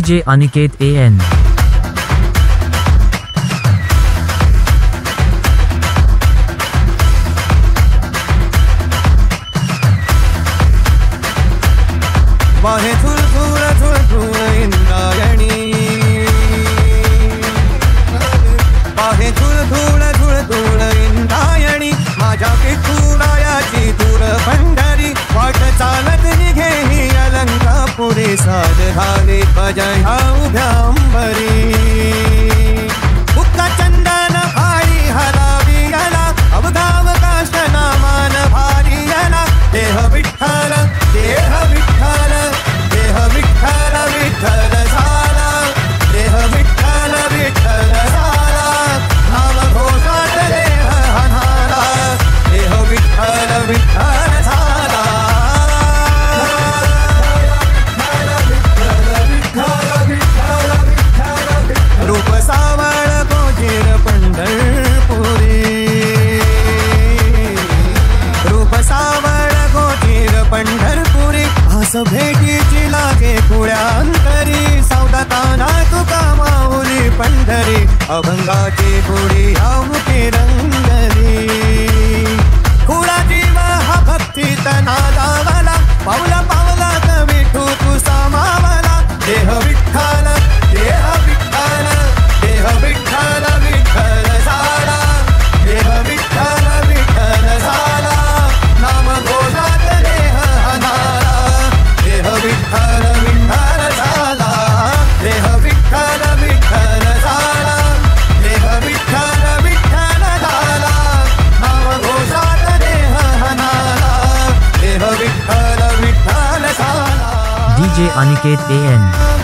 DJ Aniket AN. वाहे थुल थुल इंद्रायणी वाहे थुल इंद्रायणी माझ्या विठुरायाची दूर पंढरी वाट चालत निघे ही अलंकापुरी साध घाले बजया उभ्या अंबरी उक्का चंदन भारी हलावी याला अवधाव काष्ट नामान भारी याला देह विठ्ठल देह विठ्ठल देह विठ्ठल विठ्ठल झाला देह विठ्ठल विठ्ठल झाला नाम घोषात देह हनाला देह विठ्ठल विठ्ठल झाला रूप सावळ गोजीर पंढरपुरी रूप सावळ गोजीर पंढरपुरी आस भेटीची लागे पुळ्यांतरी सौदाताना तुका माऊली पंढरी अभंगाची गुढी आमुकी रंगली कुळाची महा भक्तीत नादावला पावला पावला विठू तू सामावला देह विठ्ठल देह विठ्ठल देह विठ्ठल विठ्ठल झाला देह विठ्ठल विठ्ठल झाला नाम घोषात देह हनाला देह विठ्ठल विठ्ठल झाला देह विठ्ठल विठ्ठल झाला देह विठ्ठल विठ्ठल झाला नाम घोषात देह हनाला देह विठ्ठल विठ्ठल झाला DJ Aniket AN.